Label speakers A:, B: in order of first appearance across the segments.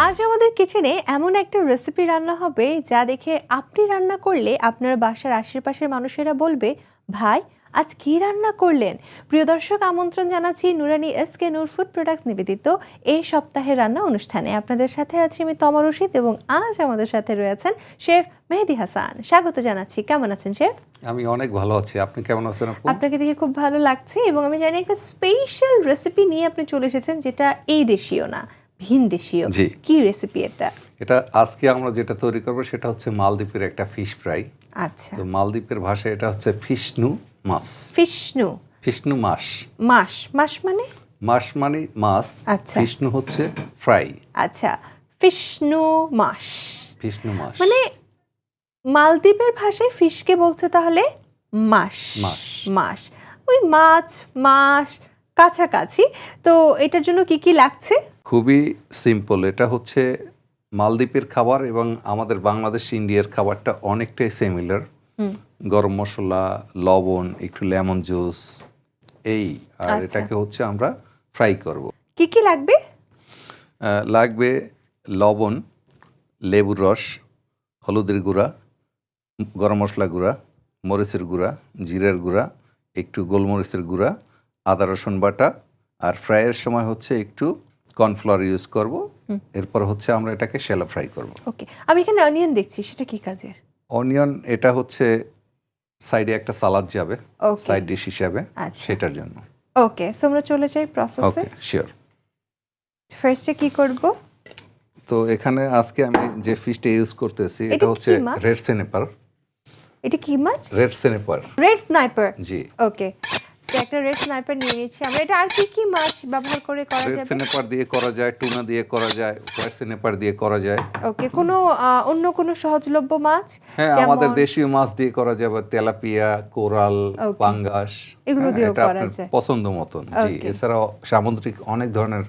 A: আজ আমাদের কিচেনে এমন একটা রেসিপি রান্না হবে যা দেখে আপনি রান্না করলে আপনার বাসার আশেপাশের মানুষেরা বলবে, ভাই আজ কি রান্না করলেন। প্রিয় দর্শক, আমন্ত্রণ জানাচ্ছি নুরানি এসকে নূর ফুড প্রোডাক্টস নিবেদিত এই সপ্তাহের রান্না অনুষ্ঠানে। আপনাদের সাথে আছি আমি তমা রশিদ এবং আজ আমাদের সাথে রয়েছেন শেফ মেহেদি হাসান। স্বাগত জানাচ্ছি। কেমন আছেন শেফ?
B: আমি অনেক ভালো আছি, আপনি কেমন আছেন আপু?
A: আপনাকে দেখে খুব ভালো লাগছে এবং আমি জানি একটা স্পেশাল রেসিপি নিয়ে আপনি চলে এসেছেন, যেটা এই দেশীয় না, ভিন দেশীয়।
B: জি।
A: কি রেসিপি এটা?
B: এটা আজকে আমরা যেটা তৈরি করব সেটা হচ্ছে মালদ্বীপের একটা ফিশ ফ্রাই।
A: আচ্ছা,
B: তো মালদ্বীপের ভাষায় এটা হচ্ছে ফিশনু মাছ।
A: ফিশনু
B: ফিশনু মাছ।
A: মাস মাস মানে?
B: মাছ মানে মাছ।
A: আচ্ছা।
B: ফিশনু হচ্ছে ফ্রাই।
A: আচ্ছা, ফিশনু মাস
B: ফিশনু মাছ
A: মানে মালদ্বীপের ভাষায় ফিশকে বলছে তাহলে মাস।
B: মাস।
A: মাস ওই মাছ মাস কাছাকাছি। তো এটার জন্য কি কি লাগছে?
B: খুবই সিম্পল। এটা হচ্ছে মালদ্বীপের খাবার এবং আমাদের বাংলাদেশ ইন্ডিয়ার খাবারটা অনেকটাই সিমিলার। গরম মশলা, লবণ, একটু লেমন জুস, এই আর
A: আচ্ছা।
B: এটাকে হচ্ছে আমরা ফ্রাই করব।
A: কি কি লাগবে?
B: লাগবে লবণ, লেবুর রস, হলুদের গুঁড়া, গরম মশলা গুঁড়া, মরিচের গুঁড়া, জিরের গুঁড়া, একটু গোলমরিচের গুঁড়া, আদা রসুন বাটা, আর ফ্রাইয়ের সময় হচ্ছে একটু কর্নফ্লাওয়ার ইউজ করব। এরপর হচ্ছে আমরা এটাকে শ্যালো ফ্রাই করব।
A: ওকে, আমি এখানে অনিয়ন দেখছি, সেটা কি কাজের?
B: অনিয়ন এটা হচ্ছে সাইডে একটা সালাদ যাবে,
A: Okay.
B: সাইড ডিশ হিসাবে,
A: আচ্ছা।
B: সেটার জন্য।
A: ওকে, সো আমরা চলে যাই প্রসেসে।
B: ওকে, শিওর।
A: ফার্স্টে কি করব?
B: তো এখানে আজকে আমি যে ফিশটা ইউজ করতেছি
A: এটা
B: এটা
A: কি
B: হচ্ছে
A: মাছ?
B: Red snapper.
A: এটা কি মাছ?
B: Red snapper,
A: red sniper.
B: জি।
A: ওকে, তো একটা রেড স্নাইপার নিয়ে নিচ্ছি আমরা। এটা আর কি কি মাছ ব্যবহার করে করা
B: রেড
A: যাবে?
B: সেনেপার দিয়ে করা যায়, টুনা দিয়ে করা যায়, হোয়াইট সেনেপার দিয়ে করা যায়।
A: ওকে, কোনো অন্য কোনো সহজলভ্য মাছ?
B: হ্যাঁ,
A: যেমন-
B: আমাদের দেশীয় মাছ দিয়ে করা যাবে, তেলাপিয়া, কোরাল,
A: Okay.
B: পাঙ্গাস,
A: এগুলো
B: হ্যাঁ,
A: দিয়েও
B: এটা
A: করা
B: আপনার
A: যায়।
B: পছন্দ মতন। জি,
A: Okay.
B: এছাড়াও সামুদ্রিক অনেক ধরনের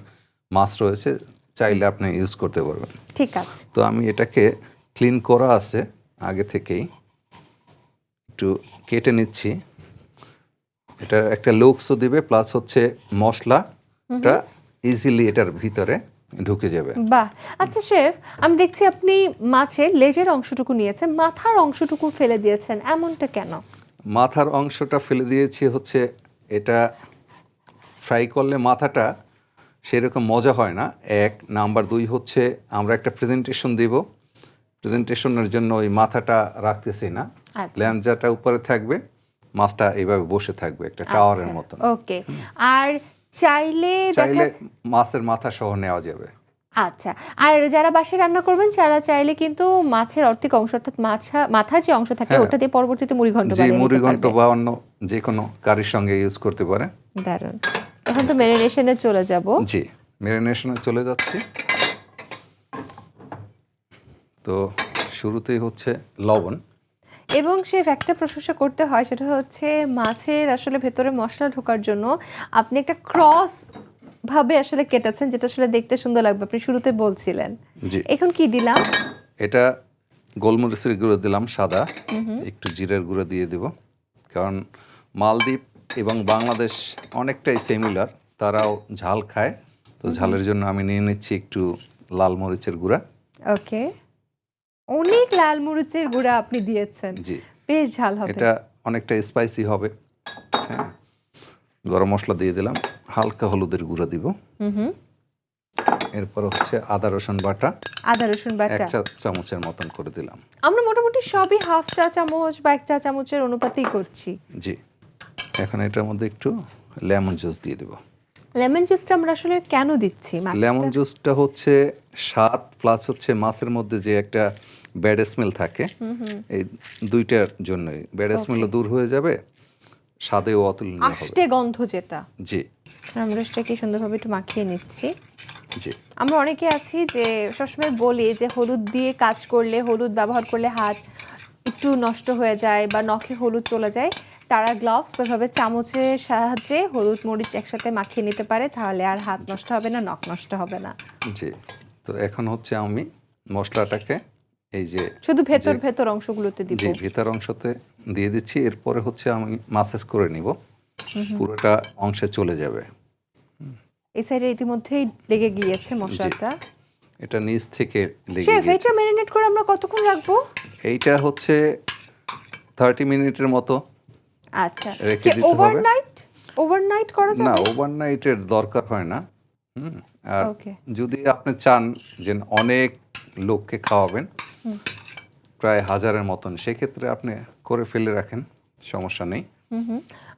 B: মাছ রয়েছে, চাইলে আপনি ইউজ করতে পারবেন।
A: ঠিক আছে।
B: তো আমি এটাকে ক্লিন করা আছে আগে থেকেই, একটু কেটে নিচ্ছি। এটা একটা লুকসও দিবে, প্লাস হচ্ছে মশলাটা ইজিলি এটার ভিতরে ঢুকে যাবে।
A: বাহ, আচ্ছা শেফ, আমি দেখছি আপনি মাছের লেজের অংশটুকু নিয়েছেন, মাথার অংশটুকু ফেলে দিয়েছেন, এমনটা কেন?
B: মাথার অংশটা ফেলে দিয়েছি হচ্ছে এটা ফ্রাই করলে মাথাটা সেরকম মজা হয় না, এক নাম্বার। দুই হচ্ছে আমরা একটা প্রেজেন্টেশন দিব, প্রেজেন্টেশনের জন্য ওই মাথাটা রাখতেছি না,
A: আচ্ছা।
B: ল্যাঞ্জাটা উপরে থাকবে, মাছটা এইভাবে বসে থাকবে একটা টাওয়ারের মতন।
A: ওকে, আর চাইলে
B: চাইলে
A: দেখা-
B: মাছের মাথা সহ নেওয়া যাবে।
A: আচ্ছা, আর যারা বাসায় রান্না করবেন তারা চাইলে কিন্তু মাছের অর্ধেক অংশ অর্থাৎ মাথার যে অংশ থাকে
B: হ্যাঁ।
A: ওটা দিয়ে পরবর্তীতে মুড়িঘণ্ট
B: জি,
A: বানিয়ে নিতে
B: মুড়িঘণ্ট
A: পারবে।
B: বা অন্য যে কোনো কারির সঙ্গে ইউজ করতে পারে।
A: দারুণ। এখন তো ম্যারিনেশনে চলে যাব।
B: জি, ম্যারিনেশনে চলে যাচ্ছি। তো শুরুতেই হচ্ছে লবণ।
A: এবং শেফ, একটা প্রশংসা করতে হয়, সেটা হচ্ছে মাছের আসলে ভেতরে মশলা ঢোকার জন্য আপনি একটা ক্রস ভাবে আসলে কেটেছেন, যেটা আসলে দেখতে সুন্দর লাগবে, আপনি শুরুতে বলছিলেন।
B: জি,
A: এখন কি দিলাম?
B: এটা গোলমরিচের গুঁড়ো দিলাম সাদা, একটু জিরের গুঁড়ো দিয়ে দিব, কারণ মালদ্বীপ এবং বাংলাদেশ অনেকটাই সিমিলার, তারাও ঝাল খায়। তো ঝালের জন্য আমি নিয়ে নিচ্ছি একটু লাল মরিচের গুঁড়া।
A: ওকে, অনেক লাল মরিচের গুঁড়া আপনি দিয়েছেন,
B: জি,
A: বেশ ঝাল হবে।
B: এটা অনেকটা স্পাইসি হবে। হ্যাঁ, গরম মশলা দিয়ে দিলাম, হালকা হলুদের গুঁড়া দিব। এরপর হচ্ছে আদা রসুন বাটা
A: আদা রসুন বাটা
B: 1 চা চামচের মতন করে দিলাম।
A: আমরা মোটামুটি সবই হাফ চা চামচ বা 1 চা চামচের অনুপাতেই করছি।
B: জি, এখন এটার মধ্যে একটু লেমন জুস দিয়ে দেব।
A: লেমন জুসটা আমরা আসলে কেন দিচ্ছি?
B: লেমন জুসটা হচ্ছে স্বাদ, প্লাস হচ্ছে মাছের মধ্যে যে একটা ব্যাড স্মেল থাকে, এই দুইটার জন্যই ব্যাড স্মেলও দূর হয়ে যাবে, স্বাদেও অতুলনীয় হবে।
A: আষ্টে গন্ধ যেটা,
B: জি
A: আমরা সেটাকে সুন্দরভাবে একটু মাখিয়ে নিচ্ছি।
B: জি,
A: আমরা অনেকে আছি যে সবসময় বলি যে হলুদ দিয়ে কাজ করলে, হলুদ ব্যবহার করলে হাত একটু নষ্ট হয়ে যায় বা নখে হলুদ চলে যায়, তারা গ্লাভস বা ভাবে চামচের সাহায্যে হলুদ মরিচ একসাথে মাখিয়ে নিতে পারে, তাহলে আর হাত নষ্ট হবে না, নখ নষ্ট হবে না।
B: জি। তো এখন হচ্ছে আমি মশলাটাকে এই যে
A: শুধু ভেতর অংশগুলোতে দিব।
B: জি ভিতর অংশতে দিয়ে দিচ্ছি। এরপরে হচ্ছে আমি মাসাজ করে নিব, পুরোটা অংশে চলে যাবে।
A: এই সাইডে ইতিমধ্যেই লেগে গিয়েছে মশলাটা।
B: এটা নিচ থেকে লেগে
A: শেফ
B: গেছে।
A: এটা ম্যারিনেট করে আমরা কতক্ষণ রাখবো?
B: এইটা হচ্ছে 30 মিনিটের মতো
A: আচ্ছা,
B: রেখে
A: কি
B: দিতে হবে।
A: ওভারনাইট করা
B: না,
A: যাবে?
B: ওভারনাইটের দরকার হয় না। আর
A: ওকে।
B: যদি আপনি চান যে অনেক লোককে খাওয়াবেন, প্রায় 1000-এর মতন, সেক্ষেত্রে আপনি করে ফেলে রাখেন, সমস্যা নেই।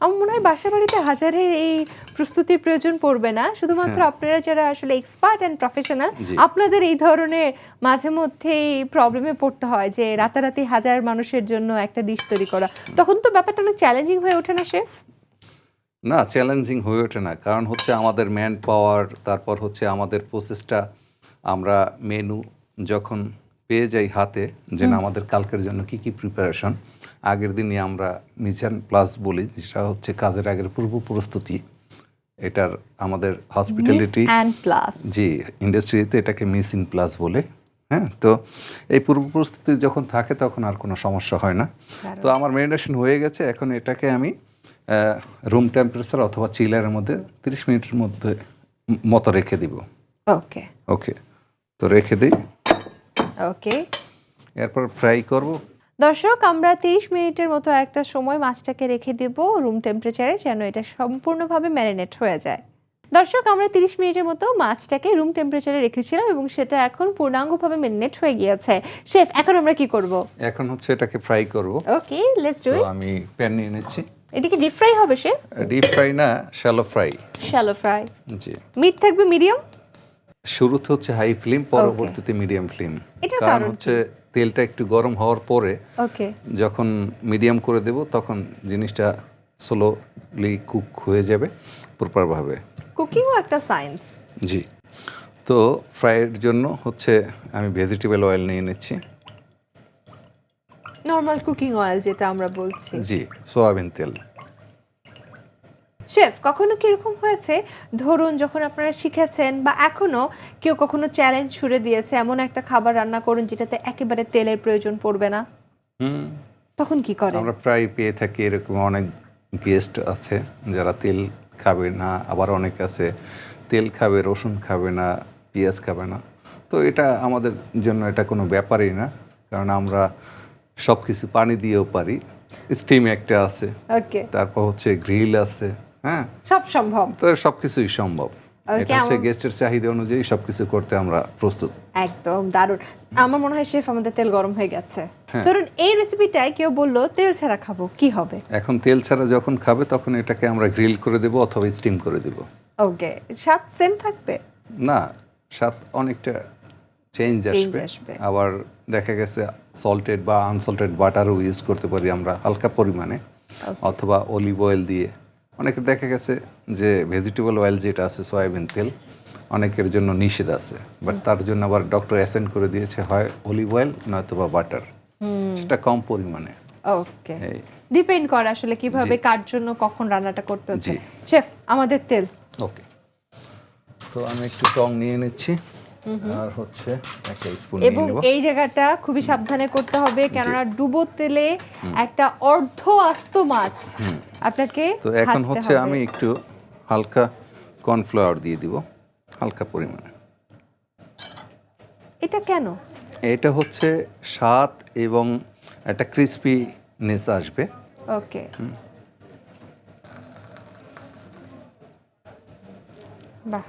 A: আমার মনে হয় বাসা বাড়িতে হাজারের এই প্রস্তুতির প্রয়োজন পড়বে না, শুধুমাত্র আপনারা যারা আসলে এক্সপার্ট অ্যান্ড প্রফেশনাল
B: জি।
A: আপনাদের এই ধরনের মাঝে মধ্যেই প্রবলেমে পড়তে হয় যে রাতারাতি হাজার মানুষের জন্য একটা ডিশ তৈরি করা, তখন তো ব্যাপারটা অনেক চ্যালেঞ্জিং হয়ে ওঠে না শেফ?
B: না, চ্যালেঞ্জিং হয়ে ওঠে না, কারণ হচ্ছে আমাদের ম্যান পাওয়ার, তারপর হচ্ছে আমাদের প্রসেসটা, আমরা মেনু যখন পেয়ে যাই হাতে, যে না আমাদের কালকের জন্য কি কি প্রিপারেশন, আগের দিনই আমরা মিশন প্লাস বলি, যেটা হচ্ছে কাজের আগের পূর্ব প্রস্তুতি। এটার আমাদের হসপিটালিটি,
A: অ্যান্ড প্লাস
B: জি, ইন্ডাস্ট্রিতে এটাকে মিস ইন প্লাস বলে। হ্যাঁ, তো এই পূর্ব প্রস্তুতি যখন থাকে তখন আর কোনো সমস্যা হয় না। তো আমার ম্যারিনেশন হয়ে গেছে, এখন এটাকে আমি রুম টেম্পারেচার অথবা চিলারের মধ্যে 30 মিনিটের মধ্যে মতো রেখে দিব।
A: ওকে
B: ওকে, তো রেখে দিই,
A: ওকে।
B: এরপর ফ্রাই করব।
A: দর্শক, আমরা 30 মিনিটের মতো একটা সময় মাছটাকে রেখে দেব রুম টেম্পারেচারে, যেন এটা সম্পূর্ণভাবে ম্যারিনেট হয়ে যায়। দর্শক, আমরা 30 মিনিটের মতো মাছটাকে রুম টেম্পারেচারে রেখেছিলাম এবং সেটা এখন পূর্ণাঙ্গভাবে ম্যারিনেট হয়ে গিয়েছে। শেফ, এখন আমরা কি করব?
B: এখন হচ্ছে এটাকে ফ্রাই করব।
A: ওকে, লেটস ডু
B: তো
A: ইট।
B: আমি প্যান নিয়ে নিচ্ছি।
A: এটা কি ডিপ ফ্রাই হবে শেফ?
B: ডিপ ফ্রাই না, শ্যালো ফ্রাই।
A: Shallow fry.
B: জি,
A: মিট থাকবে মিডিয়াম?
B: শুরুতে হচ্ছে হাই ফ্লেম, পরবর্তীতে মিডিয়াম ফ্লেম।
A: এটার
B: কারণ
A: কারণ
B: হচ্ছে তেলটা একটু গরম হওয়ার পরে
A: ওকে।
B: যখন মিডিয়াম করে দেব তখন জিনিসটা স্লোলি কুক হয়ে যাবে প্রপারভাবে।
A: কুকিংও একটা সায়েন্স।
B: জি, তো ফ্রাইয়ের জন্য হচ্ছে আমি ভেজিটেবল অয়েল নিয়ে নিচ্ছি।
A: নরমাল কুকিং অয়েল যেটা আমরা বলছি।
B: জি, সয়াবিন তেল।
A: শেফ, কখনো কি এরকম হয়েছে, ধরুন যখন আপনারা শিখেছেন বা এখনো কেউ কখনো চ্যালেঞ্জ ছুড়ে দিয়েছে এমন একটা খাবার রান্না করুন যেটাতে একেবারে তেলের প্রয়োজন পড়বে না, তখন কি করেন?
B: আমরা প্রায় পেয়ে থাকি এরকম অনেক গেস্ট আছে যারা তেল খাবে না, আবার অনেক আছে তেল খাবে, রসুন খাবে না, পেঁয়াজ খাবে না। তো এটা আমাদের জন্য এটা কোনো ব্যাপারই না, কারণ আমরা সব কিছু পানি দিয়েও পারি, স্টিম একটা আছে,
A: ওকে,
B: তারপর হচ্ছে গ্রিল আছে। হ্যাঁ,
A: সব সম্ভব।
B: তো সব কিছুই সম্ভব। এটা হচ্ছে গেস্টের চাহিদা অনুযায়ী সব কিছু করতে আমরা প্রস্তুত।
A: একদম দারুণ। আমার মনে হয় শেফ আমাদের তেল গরম হয়ে গেছে। ধরুন এই রেসিপিটাই কেউ বললো তেল ছাড়া খাবো, কি হবে?
B: এখন তেল ছাড়া যখন খাবে তখন এটাকে আমরা গ্রিল করে দেব অথবা স্টিম করে দেব।
A: ওকে, স্বাদ সেম থাকবে?
B: না, স্বাদ অনেকটা চেঞ্জ আসবে। আবার দেখা গেছে সল্টেড বা আনসল্টেড বাটারও ইউজ করতে পারি আমরা হালকা পরিমাণে, অথবা অলিভ অয়েল দিয়ে। অনেকের দেখা গেছে যে ভেজিটেবল অয়েল যেটা আছে সয়াবিন তেল অনেকের জন্য নিষেধ আছে, বাট তার জন্য আবার ডক্টর অ্যাসেন্ড করে দিয়েছে হয় অলিভ অয়েল নয়তো বা বাটার, সেটা কম পরিমাণে।
A: ওকে, ডিপেন্ড করে আসলে কিভাবে কার জন্য কখন রান্নাটা করতে হচ্ছে।
B: জি।
A: শেফ, আমাদের তেল।
B: ওকে, তো আমি একটু টং নিয়ে নিচ্ছি, আর হচ্ছে একটা স্পুন নিয়ে
A: এবং
B: নেব।
A: এই জায়গাটা খুবই সাবধানে করতে হবে, কেননা ডুবো তেলে একটা অর্ধ আস্ত মাছ আপনাকে
B: তো এখন
A: ভাজতে
B: হচ্ছে
A: হবে।
B: আমি একটু হালকা কর্নফ্লাওয়ার দিয়ে দিব, হালকা পরিমাণে।
A: এটা কেন?
B: এটা হচ্ছে স্বাদ এবং একটা ক্রিস্পিনেস আসবে।
A: ওকে, বাহ,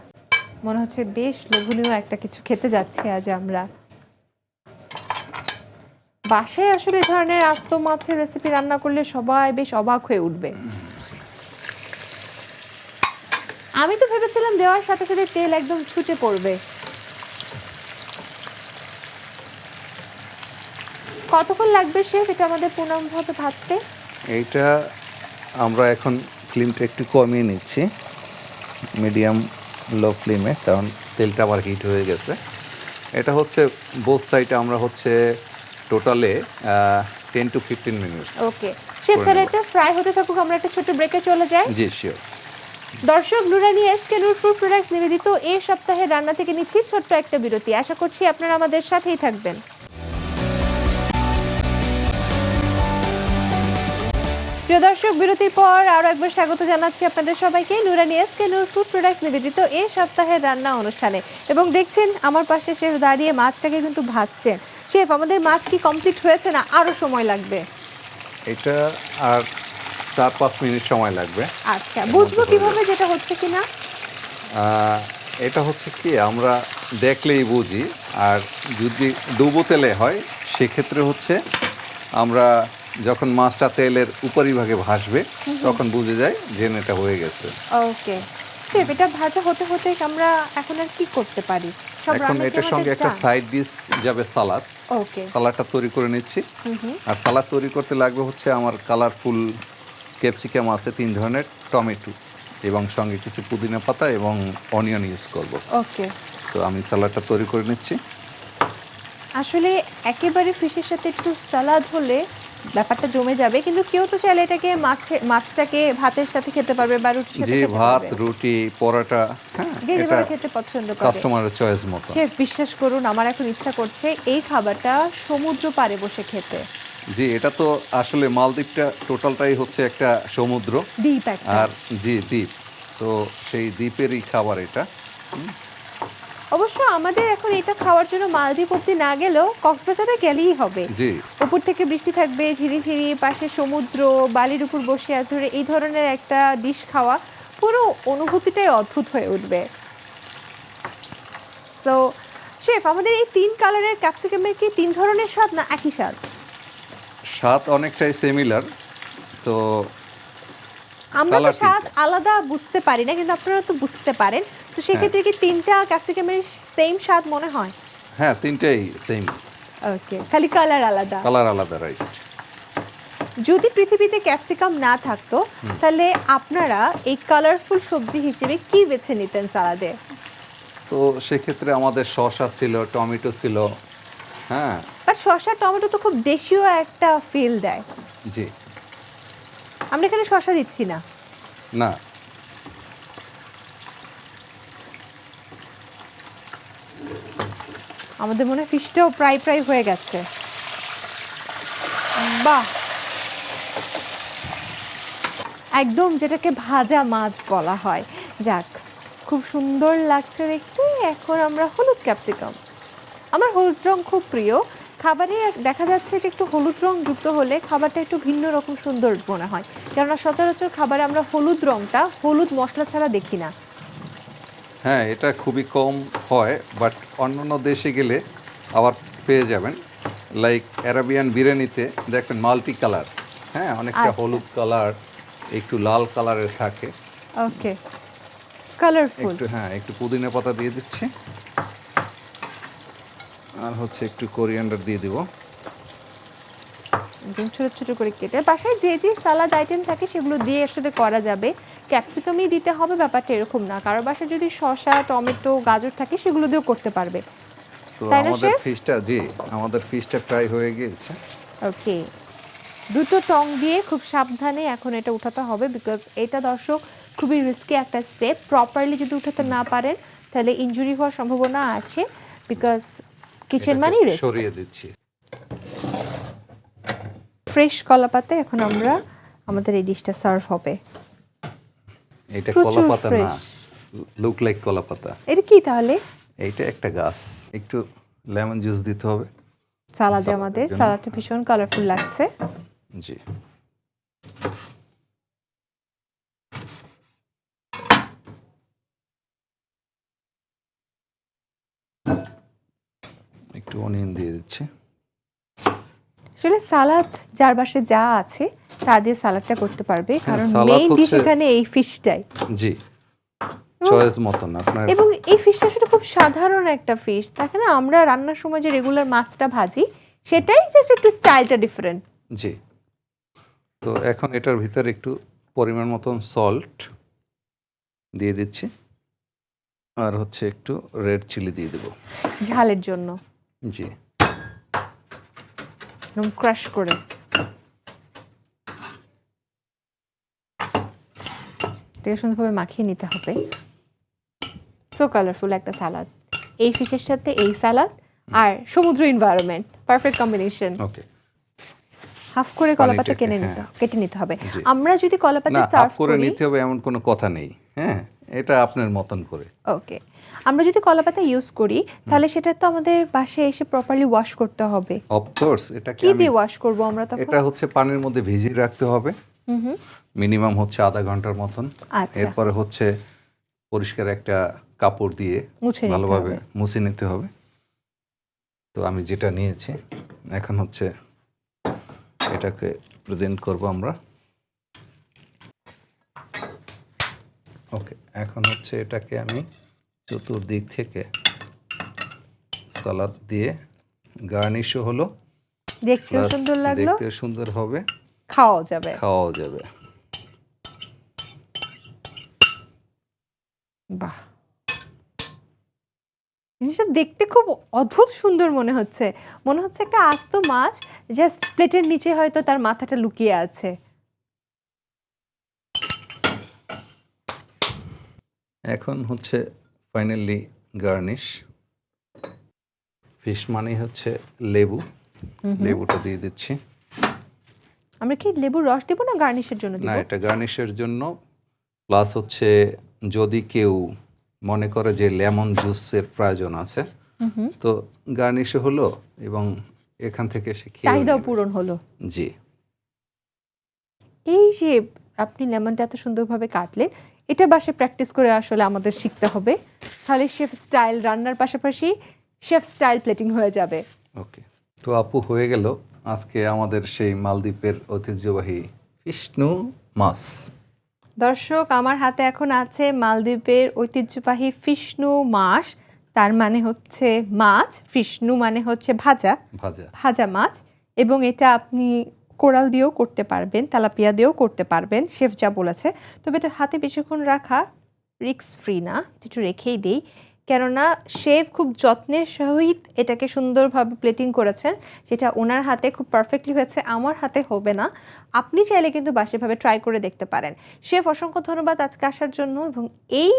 A: মনে হচ্ছে বেশ লোভনীয় একটা কিছু খেতে যাচ্ছি আজ আমরা। বাসায় আসলে এই ধরনের আস্ত মাছের রেসিপি রান্না করলে সবাই বেশ অবাক হয়ে উঠবে। আমি তো ভেবেছিলাম দেওয়ার সাথে সাথে তেল একদম ছুটে পড়বে। কতক্ষণ লাগবে শেফ এটা আমাদের পূর্ণাঙ্গভাবে ভাজতে?
B: এইটা আমরা এখন ফ্লেমটা একটু কমিয়ে নিচ্ছি, মিডিয়াম লো ফ্লেমে, কারণ তেলটা আবার হিট হয়ে গেছে। এটা হচ্ছে বোথ সাইডে আমরা হচ্ছে টোটালে 10 to 15 মিনিটস।
A: ওকে শেফ, তাহলে এটা ফ্রাই হতে থাকুক, আমরা একটা ছোট ব্রেকে চলে যাই।
B: জি শিওর।
A: দর্শক, নুরানি এসকে নূর ফুড প্রোডাক্টস নিবেদিত এই সপ্তাহের রান্না থেকে নিচ্ছি ছোট্ট একটা বিরতি। আশা করছি আপনারা আমাদের সাথেই থাকবেন। প্রিয় দর্শক, বিরতির পর আরো একবার স্বাগত জানাচ্ছি আপনাদের সবাইকে নুরানি এসকে নূর ফুড প্রোডাক্টস নিবেদিত এই সপ্তাহের রান্না অনুষ্ঠানে। এবং দেখছেন আমার পাশে শেফ দাঁড়িয়ে মাছটাকে কিন্তু ভাজছেন। শেফ, আমাদের মাছ কি কমপ্লিট হয়েছে না আরো সময় লাগবে?
B: এটা আর 4-5 মিনিট সময় লাগবে।
A: আচ্ছা, বুঝবো কিভাবে যেটা হচ্ছে কিনা?
B: এটা হচ্ছে কি, আমরা দেখলেই বুঝি। আর যদি ডুবো তেলে হয় সেক্ষেত্রে হচ্ছে আমরা যখন মাছটা তেলের উপরিভাগে ভাসবে তখন বুঝে যায় যে এটা হয়ে গেছে।
A: ওকে শেফ, এটা ভাজা হতে হতে আমরা এখন আর কি করতে পারি? সব
B: এখন
A: রান্না কি
B: এটার সঙ্গে
A: আমাদের
B: একটা
A: done?
B: সাইড ডিশ যাবে সালাদ।
A: ওকে।
B: সালাদটা তৈরি করে নিচ্ছি। আর সালাদ তৈরি করতে লাগবে হচ্ছে আমার কালারফুল ক্যাপসিকাম আছে 3 ধরনের, টমেটো এবং সঙ্গে কিছু পুদিনা পাতা এবং অনিয়ন ইউজ করব।
A: ওকে।
B: তো আমি সালাদটা তৈরি করে নিচ্ছি।
A: আসলে একেবারে ফিশের সাথে একটু সালাদ হলে ব্যাপারটা জমে যাবে, কিন্তু কেউ তো চাইলে এটাকে মাছটাকে ভাতের সাথে খেতে পারবে বা রুটির সাথে
B: যে
A: খেতে
B: ভাত,
A: পারবে।
B: রুটি, পরোটা, হ্যাঁ,
A: যে
B: এটা
A: যেভাবে খেতে পছন্দ করে।
B: কাস্টমারের চয়েস মতো।
A: শেফ, বিশ্বাস করুন আমার এখন ইচ্ছা করছে এই খাবারটা সমুদ্র পাড়ে বসে খেতে।
B: জি, এটা তো আসলে মালদ্বীপটা টোটালটাই হচ্ছে একটা সমুদ্র
A: দ্বীপ একটা।
B: আর জি দ্বীপ, তো সেই দ্বীপেরই খাবার এটা।
A: অবশ্য আমাদের এখন এটা খাওয়ার জন্য মালদ্বীপ অব্দি না গেলেও কক্সবাজারে গেলেই হবে।
B: জি,
A: উপর থেকে বৃষ্টি থাকবে, ঝিরিঝিরি, পাশে সমুদ্র, বালির উপর বসে ধরে এই ধরনের একটা ডিশ খাওয়া, পুরো অনুভূতিটাই অদ্ভুত হয়ে উঠবে। সো শেফ, আমাদের এই 3 কালারের ক্যাপসিকামের কি 3 ধরনের স্বাদ না একই স্বাদ?
B: স্বাদ অনেকটাই সিমিলার। তো
A: আমরা তো
B: কালার
A: স্বাদ আলাদা বুঝতে পারি না, কিন্তু আপনারা তো বুঝতে পারেন। তো সেক্ষেত্রে কি 3টা ক্যাপসিকামের সেম স্বাদ মনে হয়?
B: হ্যাঁ, তিনটেই সেম,
A: ওকে, খালি কালার আলাদা।
B: কালার আলাদা, রাইট।
A: যদি পৃথিবীতে ক্যাপসিকাম না থাকতো তাহলে আপনারা এই কালারফুল সবজি হিসেবে কি বেছে নিতেন সালাদে?
B: তো সেক্ষেত্রে আমাদের শসা ছিল, টমেটো ছিল, হ্যাঁ।
A: বাট শসা টমেটো তো খুব দেশীয় একটা ফিল দেয়।
B: জি,
A: আমরা এখানে শসা দিচ্ছি না।
B: না,
A: আমাদের মনে হয় ফিশটাও প্রায় প্রায় হয়ে গেছে। বাহ, একদম যেটাকে ভাজা মাছ বলা হয়। যাক, খুব সুন্দর লাগছে দেখতে। এখন আমরা হলুদ ক্যাপসিকাম, আমার হলুদ রং খুব প্রিয়। খাবারে দেখা যাচ্ছে যে একটু হলুদ রং যুক্ত হলে খাবারটা একটু ভিন্ন রকম সুন্দর মনে হয়, কেননা সচরাচর খাবারে আমরা হলুদ রংটা হলুদ মশলা ছাড়া দেখি না।
B: হ্যাঁ, এটা খুবই কম হয়, বাট অন্যান্য দেশে গেলে আবার পেয়ে যাবেন। লাইক অ্যারাবিয়ান বিরিয়ানিতে দেখবেন মাল্টি কালার, হ্যাঁ, অনেকটা
A: আচ্ছা।
B: হলুদ কালার, একটু লাল কালারের থাকে।
A: ওকে, কালারফুল।
B: একটু, হ্যাঁ, একটু পুদিনা পাতা দিয়ে দিচ্ছি, আর হচ্ছে একটু কোরিয়ান্ডার দিয়ে দিব।
A: একদম ছোট ছোট করে কেটে বাসায় যে যে সালাদ আইটেম থাকে সেগুলো দিয়ে একসাথে করা যাবে। ক্যাপসিকামই দিতে হবে ব্যাপারটা এরকম না, কারো বাসায় যদি শসা, টমেটো, গাজর থাকে সেগুলো দিয়েও করতে পারবে।
B: তো
A: তাই না
B: আমাদের
A: শেফ?
B: ফিশটা, জি, আমাদের ফিশটা প্রায় হয়ে গিয়েছে।
A: ওকে, দুটো টং দিয়ে খুব সাবধানে এখন এটা উঠাতে হবে, বিকজ এটা দর্শক খুবই রিস্কি একটা স্টেপ। প্রপারলি যদি উঠাতে না পারেন তাহলে ইনজুরি হওয়ার সম্ভাবনা আছে, বিকজ কিচেন মানে
B: এটাকে
A: রিস্ক।
B: সরিয়ে দিচ্ছি।
A: ফ্রেশ কলা পাতা এখন আমরা আমাদের এই ডিশটা সার্ভ হবে।
B: এটা
A: প্রচুর
B: কলা পাতা না,
A: fresh।
B: লুক লাইক কলা পাতা।
A: এটা কি তাহলে?
B: এইটা একটা গাছ, একটু লেমন জুস দিতে হবে
A: সালাদে
B: সালাদের
A: আমাদের
B: জন্য।
A: সালাদটা ভীষণ কালারফুল লাগছে।
B: জি, একটু অনিয়ন দিয়ে দিচ্ছি।
A: আসলে সালাদ যার বাসায় যা আছে তা দিয়ে সালাদটা করতে পারবে, কারণ
B: সালাদ
A: মেইন ডিশ
B: হচ্ছে-
A: এখানে এই ফিশটাই।
B: জি, চয়েস মতন আপনার।
A: এবং এই ফিশটা আসলে খুব সাধারণ একটা ফিশ, দেখেন না আমরা রান্নার সময় যে রেগুলার মাছটা ভাজি সেটাই জাস্ট একটু স্টাইলটা ডিফারেন্ট।
B: জি, তো এখন এটার ভিতরে একটু পরিমাণ মতন সল্ট দিয়ে দিচ্ছি, আর হচ্ছে একটু রেড চিলি দিয়ে দেব।
A: ঝালের জন্য
B: জি,
A: একদম ক্রাশ করে। এটাকে সুন্দরভাবে মাখিয়ে নিতে হবে। সো কালারফুল একটা সালাদ, এই ফিশের সাথে এই সালাদ আর সমুদ্র এনভায়রনমেন্ট, পারফেক্ট কম্বিনেশন।
B: ওকে।
A: হাফ করে কলাপাতা
B: পানিটাকে,
A: কেটে নিতে হবে।
B: জি।
A: আমরা যদি কলাপাতা
B: না হাফ
A: সার্ভ
B: করে
A: করি,
B: নিতে হবে এমন কোনো কথা নেই, হ্যাঁ, এটা আপনার মতন করে।
A: ওকে, আমরা যদি কলাপাতা ইউজ করি তাহলে সেটা তো আমাদের বাসায় এসে প্রপারলি ওয়াশ করতে হবে।
B: অফকোর্স এটাকে
A: কি
B: আমি,
A: দিয়ে ওয়াশ করব আমরা তখন?
B: এটা হচ্ছে পানির মধ্যে ভিজিয়ে রাখতে হবে
A: হুম হুম,
B: মিনিমাম হচ্ছে আধা ঘন্টার মতন।
A: আচ্ছা,
B: এরপরে হচ্ছে পরিষ্কার একটা কাপড় দিয়ে
A: মুছে নিতে
B: ভালোভাবে
A: হবে।
B: মুছে নিতে হবে। তো আমি যেটা নিয়েছি এখন হচ্ছে এটাকে প্রেজেন্ট করব আমরা। ওকে, এখন হচ্ছে এটাকে আমি চতুর্দিক থেকে সালাদ দিয়ে গার্নিশও হলো,
A: দেখতেও
B: প্লাস
A: সুন্দর লাগলো,
B: দেখতেও সুন্দর হবে,
A: খাওয়াও যাবে।
B: খাওয়াও যাবে।
A: বাহ, জিনিসটা দেখতে খুব অদ্ভুত সুন্দর মনে হচ্ছে। মনে হচ্ছে একটা আস্ত মাছ জাস্ট প্লেটের নিচে হয়তো তার মাথাটা লুকিয়ে আছে।
B: এখন হচ্ছে ফাইনালি গার্নিশ। ফিশ মানে হচ্ছে লেবু, লেবুটা দিয়ে দিচ্ছি।
A: আমরা কি লেবুর রস দেবো না গার্নিশের জন্য
B: না,
A: দিব?
B: এটা গার্নিশের জন্য, প্লাস হচ্ছে যদি কেউ মনে করে যে লেমন জুসের প্রয়োজন আছে তো গার্নিশও হলো এবং এখান থেকে সে খেয়ে
A: চাহিদাও পূরণ হলো।
B: জি।
A: এই যে আপনি লেমনটা এত সুন্দরভাবে কাটলেন, এটা বাসায় প্র্যাকটিস করে আসলে আমাদের শিখতে হবে, তাহলে শেফ স্টাইল রান্নার পাশাপাশি শেফ স্টাইল প্লেটিং হয়ে যাবে।
B: ওকে, তো আপু হয়ে গেল আজকে আমাদের সেই মালদ্বীপের ঐতিহ্যবাহী ফিশনু মাছ।
A: দর্শক, আমার হাতে এখন আছে মালদ্বীপের ঐতিহ্যবাহী ফিশনু মাছ। তার মানে হচ্ছে মাছ, ফিশনু মানে হচ্ছে ভাজা,
B: ভাজা।
A: ভাজা মাছ। এবং এটা আপনি কোরাল দিয়েও করতে পারবেন, তেলাপিয়া দিয়েও করতে পারবেন, শেফ যা বলেছে। তবে এটা হাতে বেশিক্ষণ রাখা রিস্ক ফ্রি না, একটু রেখেই দিই, কেননা শেফ খুব যত্নের সহিত এটাকে সুন্দরভাবে প্লেটিং করেছেন, যেটা ওনার হাতে খুব পারফেক্টলি হয়েছে, আমার হাতে হবে না। আপনি চাইলে কিন্তু বাসাভাবে ট্রাই করে দেখতে পারেন। শেফ, অসংখ্য ধন্যবাদ আজকে আসার জন্য এবং এই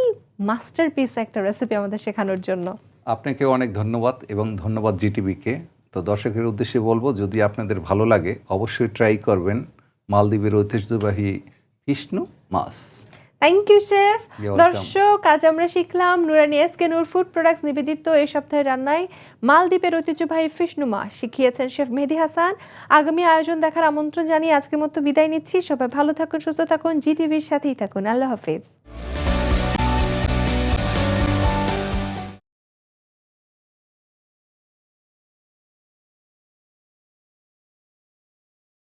A: মাস্টারপিস একটা রেসিপি আমাদের শেখানোর জন্য।
B: আপনাকে অনেক ধন্যবাদ এবং ধন্যবাদ জিটিভিকে। তো দর্শকের উদ্দেশ্যে বলবো, যদি আপনাদের ভালো লাগে অবশ্যই ট্রাই করবেন মালদ্বীপের ঐতিহ্যবাহী ফিশনু মাছ।
A: Thank you chef.
B: You're welcome.
A: দর্শক, আজ আমরা শিখলাম নুরানি এসকে নূর ফুড প্রোডাক্টস নিবেদিত এই সপ্তাহের রান্নায় মালদ্বীপের ঐতিহ্যবাহী ফিশনু মাছ শিখিয়েছেন শেফ মেহেদি হাসান। আগামী আয়োজন দেখার আমন্ত্রণ জানিয়ে আজকের মতো বিদায় নিচ্ছি। সবাই ভালো থাকুন, সুস্থ থাকুন, জিটিভির সাথেই থাকুন। আল্লাহ হাফেজ।